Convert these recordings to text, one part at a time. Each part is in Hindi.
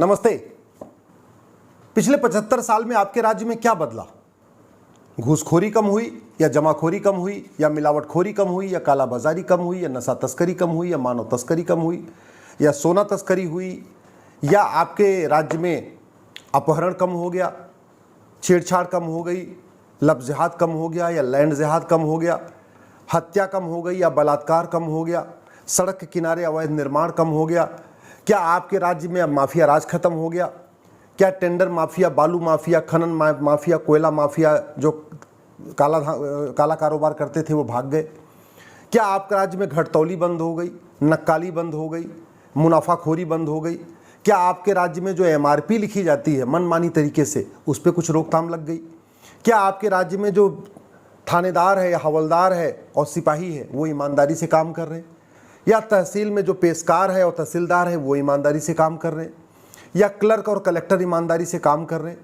नमस्ते। पिछले 75 साल में आपके राज्य में क्या बदला? घूसखोरी कम हुई या जमाखोरी कम हुई या मिलावटखोरी कम हुई या कालाबाजारी कम हुई या नशा तस्करी कम हुई या मानव तस्करी कम हुई या सोना तस्करी हुई या आपके राज्य में अपहरण कम हो गया, छेड़छाड़ कम हो गई, लव जिहाद कम हो गया या लैंड जिहाद कम हो गया, हत्या कम हो गई या बलात्कार कम हो गया, सड़क के किनारे अवैध निर्माण कम हो गया? क्या आपके राज्य में अब माफिया राज खत्म हो गया? क्या टेंडर माफिया, बालू माफिया, खनन माफिया, कोयला माफिया जो काला कारोबार करते थे वो भाग गए? क्या आपके राज्य में घटतौली बंद हो गई, नक्काली बंद हो गई, मुनाफाखोरी बंद हो गई? क्या आपके राज्य में जो एमआरपी लिखी जाती है मनमानी तरीके से उस पर कुछ रोकथाम लग गई? क्या आपके राज्य में जो थानेदार है या हवलदार है और सिपाही है वो ईमानदारी से काम कर रहे हैं? या तहसील में जो पेशकार है और तहसीलदार है वो ईमानदारी से काम कर रहे हैं? या क्लर्क और कलेक्टर ईमानदारी से काम कर रहे हैं?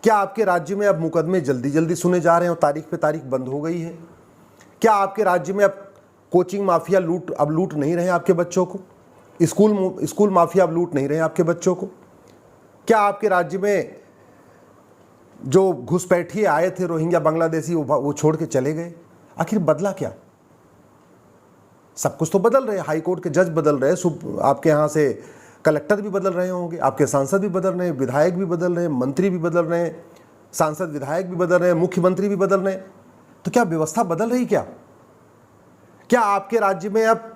क्या आपके राज्य में अब मुकदमे जल्दी जल्दी सुने जा रहे हैं और तारीख पे तारीख बंद हो गई है? क्या आपके राज्य में अब कोचिंग माफिया लूट नहीं रहे आपके बच्चों को? स्कूल माफिया अब लूट नहीं रहे आपके बच्चों को? क्या आपके राज्य में जो घुसपैठिए आए थे रोहिंग्या बांग्लादेशी वो छोड़ के चले गए? आखिर बदला क्या? सब कुछ तो बदल रहे हैं, हाई कोर्ट के जज बदल रहे हैं, आपके यहाँ से कलेक्टर भी बदल रहे होंगे, आपके सांसद भी बदल रहे हैं, विधायक भी बदल रहे हैं, मंत्री भी बदल रहे हैं, सांसद विधायक भी बदल रहे हैं, मुख्यमंत्री भी बदल रहे हैं। तो क्या व्यवस्था बदल रही? क्या आपके राज्य में अब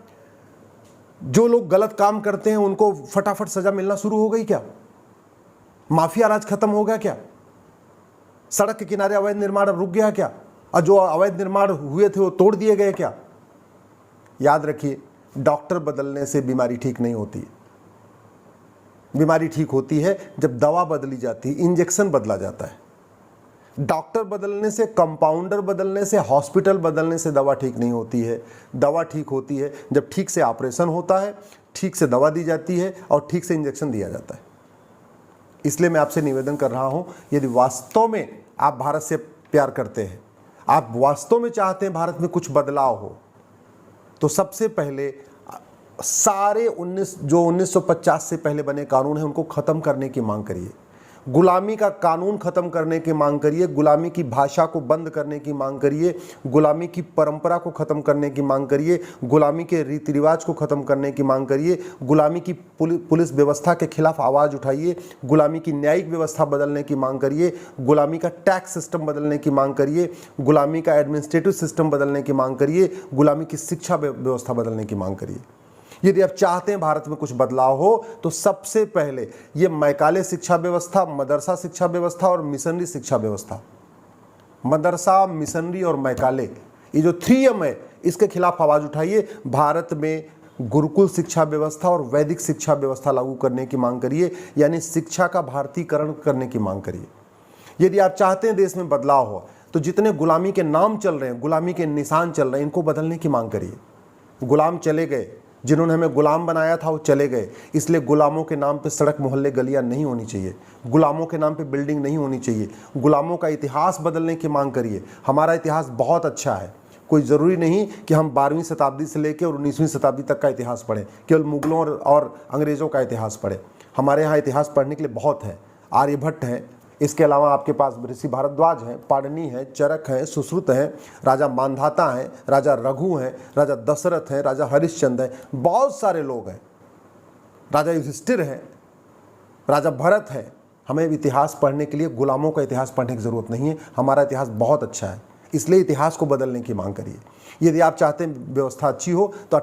जो लोग गलत काम करते हैं उनको फटाफट सजा मिलना शुरू हो गई क्या? माफिया राज खत्म हो गया क्या? सड़क के किनारे अवैध निर्माण रुक गया क्या? और जो अवैध निर्माण हुए थे वो तोड़ दिए गए क्या? याद रखिए, डॉक्टर बदलने से बीमारी ठीक नहीं होती है। बीमारी ठीक होती है जब दवा बदली जाती है, इंजेक्शन बदला जाता है। डॉक्टर बदलने से, कंपाउंडर बदलने से, हॉस्पिटल बदलने से दवा ठीक नहीं होती है। दवा ठीक होती है जब ठीक से ऑपरेशन होता है, ठीक से दवा दी जाती है और ठीक से इंजेक्शन दिया जाता है। इसलिए मैं आपसे निवेदन कर रहा हूं, यदि वास्तव में आप भारत से प्यार करते हैं, आप वास्तव में चाहते हैं भारत में कुछ बदलाव हो, तो सबसे पहले सारे 1950 से पहले बने कानून हैं उनको ख़त्म करने की मांग करिए। गुलामी का कानून ख़त्म करने की मांग करिए, गुलामी की भाषा को बंद करने की मांग करिए, गुलामी की परंपरा को ख़त्म करने की मांग करिए, गुलामी के रीति रिवाज को ख़त्म करने की मांग करिए, गुलामी की पुलिस व्यवस्था के खिलाफ आवाज़ उठाइए, गुलामी की न्यायिक व्यवस्था बदलने की मांग करिए, गुलामी का टैक्स सिस्टम बदलने की मांग करिए, गुलामी का एडमिनिस्ट्रेटिव सिस्टम बदलने की मांग करिए, गुलामी की शिक्षा व्यवस्था बदलने की मांग करिए। यदि आप चाहते हैं भारत में कुछ बदलाव हो तो सबसे पहले ये मैकाले शिक्षा व्यवस्था, मदरसा शिक्षा व्यवस्था और मिशनरी शिक्षा व्यवस्था, मदरसा, मिशनरी और मैकाले, ये जो 3M है, इसके खिलाफ आवाज उठाइए। भारत में गुरुकुल शिक्षा व्यवस्था और वैदिक शिक्षा व्यवस्था लागू करने की मांग करिए, यानी शिक्षा का भारतीकरण करने की मांग करिए। यदि आप चाहते हैं देश में बदलाव हो तो जितने गुलामी के नाम चल रहे हैं, गुलामी के निशान चल रहे हैं, इनको बदलने की मांग करिए। गुलाम चले गए, जिन्होंने हमें गुलाम बनाया था वो चले गए, इसलिए गुलामों के नाम पे सड़क मोहल्ले गलियां नहीं होनी चाहिए, गुलामों के नाम पे बिल्डिंग नहीं होनी चाहिए। गुलामों का इतिहास बदलने की मांग करिए। हमारा इतिहास बहुत अच्छा है, कोई ज़रूरी नहीं कि हम 12वीं शताब्दी से लेकर और 19वीं शताब्दी तक का इतिहास पढ़ें, केवल मुगलों और अंग्रेज़ों का इतिहास पढ़ें। हमारे यहाँ इतिहास पढ़ने के लिए बहुत है। आर्यभट्ट हैं, इसके अलावा आपके पास ऋषि भारद्वाज हैं, पाणिनि हैं, चरक हैं, सुश्रुत हैं, राजा मांधाता हैं, राजा रघु हैं, राजा दशरथ हैं, राजा हरिश्चंद्र हैं, बहुत सारे लोग हैं, राजा युधिष्ठिर हैं, राजा भरत हैं। हमें इतिहास पढ़ने के लिए गुलामों का इतिहास पढ़ने की ज़रूरत नहीं है। हमारा इतिहास बहुत अच्छा है, इसलिए इतिहास को बदलने की मांग करिए। यदि आप चाहते हैं व्यवस्था अच्छी हो तो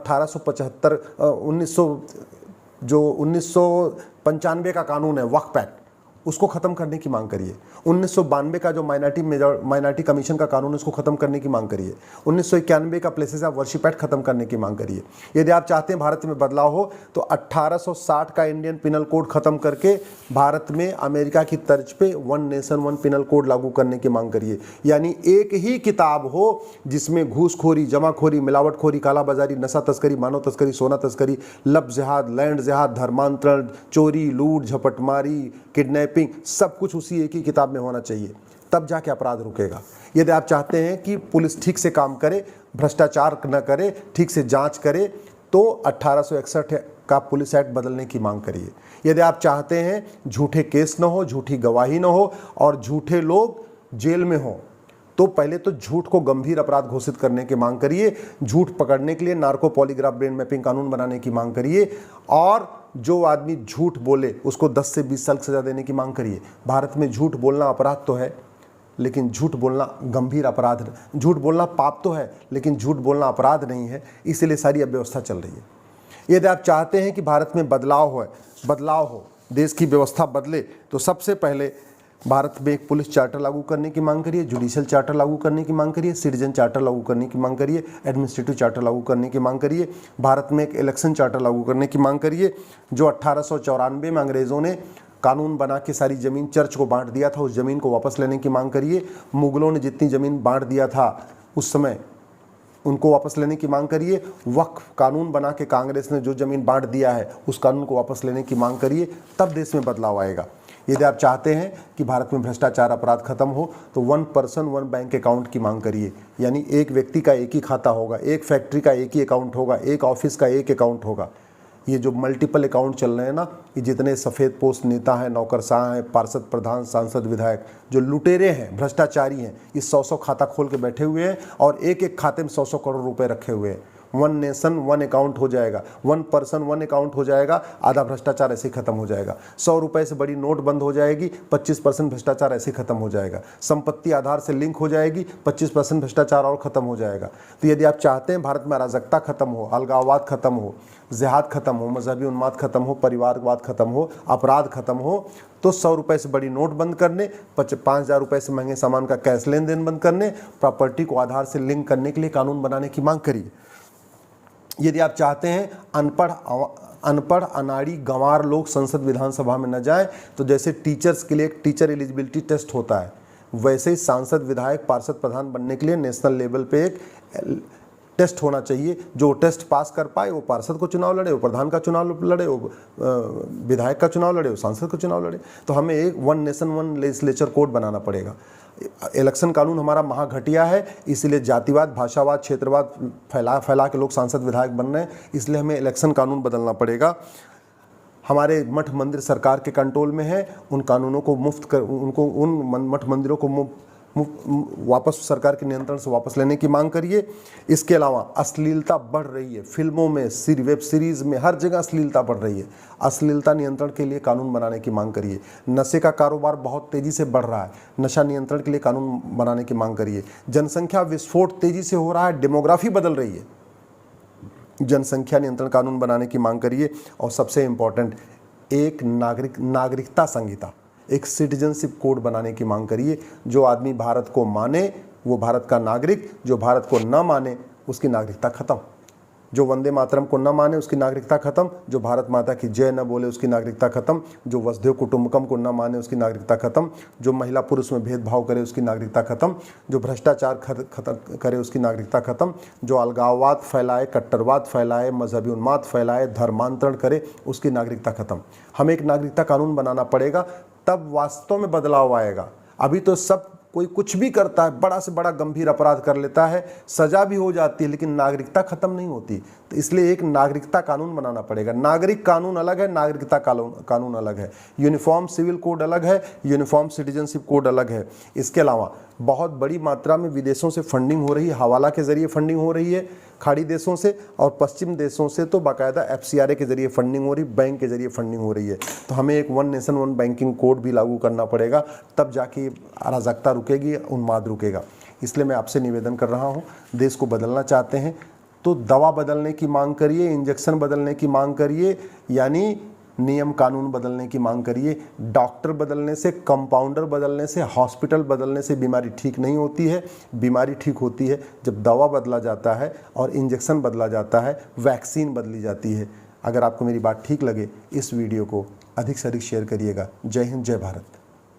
1995 का कानून है, वक्फ एक्ट, उसको ख़त्म करने की मांग करिए। 1992 का जो माइनॉरिटी कमीशन का कानून है उसको ख़त्म करने की मांग करिए। 1991 का प्लेसेस ऑफ वर्शिप एक्ट ख़त्म करने की मांग करिए। यदि आप चाहते हैं भारत में बदलाव हो तो 1860 का इंडियन पिनल कोड ख़त्म करके भारत में अमेरिका की तर्ज पे 1 नेशन 1 पिनल कोड लागू करने की मांग करिए। यानी एक ही किताब हो जिसमें घूसखोरी, जमाखोरी, मिलावटखोरी, कालाबाजारी, नशा तस्करी, मानव तस्करी, सोना तस्करी, लव जिहाद, लैंड जिहाद, धर्मांतरण, चोरी, लूट, झपटमारी, किडनैपिंग, सब कुछ उसी एक ही किताब में होना चाहिए, तब जाके अपराध रुकेगा। यदि आप चाहते हैं कि पुलिस ठीक से काम करे, भ्रष्टाचार न करे, ठीक से जांच करे, तो 1861 का पुलिस एक्ट बदलने की मांग करिए। यदि आप चाहते हैं झूठे केस न हो, झूठी गवाही न हो और झूठे लोग जेल में हो, तो पहले तो झूठ को गंभीर अपराध घोषित करने की मांग करिए। झूठ पकड़ने के लिए नार्को पॉलीग्राफ ब्रेन मैपिंग कानून बनाने की मांग करिए और जो आदमी झूठ बोले उसको 10 से 20 साल की सजा देने की मांग करिए। भारत में झूठ बोलना अपराध तो है, लेकिन झूठ बोलना गंभीर अपराध, झूठ बोलना पाप तो है लेकिन झूठ बोलना अपराध नहीं है, इसीलिए सारी अव्यवस्था चल रही है। यदि आप चाहते हैं कि भारत में बदलाव हो, देश की व्यवस्था बदले, तो सबसे पहले भारत में एक पुलिस चार्टर लागू करने की मांग करिए, जुडिशियल चार्टर लागू करने की मांग करिए, सिटीजन चार्टर लागू करने की मांग करिए, एडमिनिस्ट्रेटिव चार्टर लागू करने की मांग करिए। भारत में एक इलेक्शन चार्टर लागू करने की मांग करिए। जो 1894 में अंग्रेज़ों ने कानून बना के सारी ज़मीन चर्च को बांट दिया था, उस ज़मीन को वापस लेने की मांग करिए। मुगलों ने जितनी ज़मीन बांट दिया था उस समय, उनको वापस लेने की मांग करिए। वक्फ कानून बना के कांग्रेस ने जो ज़मीन बांट दिया है उस कानून को वापस लेने की मांग करिए, तब देश में बदलाव आएगा। यदि आप चाहते हैं कि भारत में भ्रष्टाचार अपराध खत्म हो, तो 1 पर्सन 1 बैंक अकाउंट की मांग करिए। यानी एक व्यक्ति का एक ही खाता होगा, एक फैक्ट्री का एक ही अकाउंट होगा, एक ऑफिस का एक अकाउंट होगा। ये जो मल्टीपल अकाउंट चल रहे हैं ना, ये जितने सफ़ेद पोस्ट नेता हैं, नौकरशाह हैं, पार्षद, प्रधान, सांसद, विधायक, जो लुटेरे हैं, भ्रष्टाचारी हैं, ये 100 खाता खोल के बैठे हुए हैं और एक एक खाते में 100 करोड़ रुपए रखे हुए हैं। 1 नेशन 1 अकाउंट हो जाएगा, 1 पर्सन 1 अकाउंट हो जाएगा, आधा भ्रष्टाचार ऐसे ही खत्म हो जाएगा। 100 रुपए से बड़ी नोट बंद हो जाएगी, 25% भ्रष्टाचार ऐसे ही खत्म हो जाएगा। संपत्ति आधार से लिंक हो जाएगी, 25% भ्रष्टाचार और खत्म हो जाएगा। तो यदि आप चाहते हैं भारत में अराजकता खत्म हो, अलगाववाद खत्म हो, जिहाद खत्म हो, मजहबी उन्माद खत्म हो, परिवारवाद खत्म हो, अपराध खत्म हो, तो 100 रुपए से बड़ी नोट बंद करने, 5,000 रुपए से महंगे सामान का कैश लेन देन बंद करने, प्रॉपर्टी को आधार से लिंक करने के लिए कानून बनाने की मांग करिए। यदि आप चाहते हैं अनपढ़ अनाड़ी गंवार लोग संसद विधानसभा में न जाएं, तो जैसे टीचर्स के लिए एक टीचर एलिजिबिलिटी टेस्ट होता है, वैसे ही सांसद, विधायक, पार्षद, प्रधान बनने के लिए नेशनल लेवल पे एक टेस्ट होना चाहिए। जो टेस्ट पास कर पाए वो पार्षद को चुनाव लड़े, वो प्रधान का चुनाव लड़े, वो विधायक का चुनाव लड़े, वो सांसद का चुनाव लड़े। तो हमें एक 1 नेशन 1 लेजिस्लेचर कोड बनाना पड़ेगा। इलेक्शन कानून हमारा महाघटिया है, इसलिए जातिवाद, भाषावाद, क्षेत्रवाद फैला के लोग सांसद, विधायक बन रहे हैं, इसलिए हमें इलेक्शन कानून बदलना पड़ेगा। हमारे मठ मंदिर सरकार के कंट्रोल में है, उन कानूनों को उन मठ मंदिरों को वापस सरकार के नियंत्रण से वापस लेने की मांग करिए। इसके अलावा अश्लीलता बढ़ रही है, फिल्मों में, वेब सीरीज़ में, हर जगह अश्लीलता बढ़ रही है। अश्लीलता नियंत्रण के लिए कानून बनाने की मांग करिए। नशे का कारोबार बहुत तेज़ी से बढ़ रहा है, नशा नियंत्रण के लिए कानून बनाने की मांग करिए। जनसंख्या विस्फोट तेज़ी से हो रहा है, डेमोग्राफी बदल रही है, जनसंख्या नियंत्रण कानून बनाने की मांग करिए। और सबसे इम्पोर्टेंट, एक नागरिकता संहिता, एक सिटीजनशिप कोड बनाने की मांग करिए। जो आदमी भारत को माने वो भारत का नागरिक, जो भारत को न माने उसकी नागरिकता खत्म। जो वंदे मातरम को न माने उसकी नागरिकता खत्म, जो भारत माता की जय न बोले उसकी नागरिकता खत्म, जो वसुधैव कुटुंबकम को न माने उसकी नागरिकता खत्म, जो महिला पुरुष में भेदभाव करे उसकी नागरिकता खत्म, जो भ्रष्टाचार खत्म करे उसकी नागरिकता खत्म, जो अलगाववाद फैलाए, कट्टरवाद फैलाए, मजहबी उन्माद फैलाए, धर्मांतरण करे उसकी नागरिकता खत्म। हमें एक नागरिकता कानून बनाना पड़ेगा, तब वास्तव में बदलाव आएगा। अभी तो सब कोई कुछ भी करता है, बड़ा से बड़ा गंभीर अपराध कर लेता है, सजा भी हो जाती है, लेकिन नागरिकता खत्म नहीं होती। तो इसलिए एक नागरिकता कानून बनाना पड़ेगा। नागरिक कानून अलग है, नागरिकता कानून अलग है, यूनिफॉर्म सिविल कोड अलग है, यूनिफॉर्म सिटीजनशिप कोड अलग है। इसके अलावा बहुत बड़ी मात्रा में विदेशों से फंडिंग हो रही है, हवाला के जरिए फंडिंग हो रही है खाड़ी देशों से, और पश्चिम देशों से तो बाकायदा FCRA के जरिए फंडिंग हो रही, बैंक के जरिए फंडिंग हो रही है। तो हमें एक 1 नेशन 1 बैंकिंग कोड भी लागू करना पड़ेगा, तब जाके अराजकता रुकेगी, उन्माद रुकेगा। इसलिए मैं आपसे निवेदन कर रहा हूँ, देश को बदलना चाहते हैं तो दवा बदलने की मांग करिए, इंजेक्शन बदलने की मांग करिए, यानी नियम कानून बदलने की मांग करिए। डॉक्टर बदलने से, कंपाउंडर बदलने से, हॉस्पिटल बदलने से बीमारी ठीक नहीं होती है। बीमारी ठीक होती है जब दवा बदला जाता है और इंजेक्शन बदला जाता है, वैक्सीन बदली जाती है। अगर आपको मेरी बात ठीक लगे, इस वीडियो को अधिक से अधिक शेयर करिएगा। जय हिंद, जय भारत।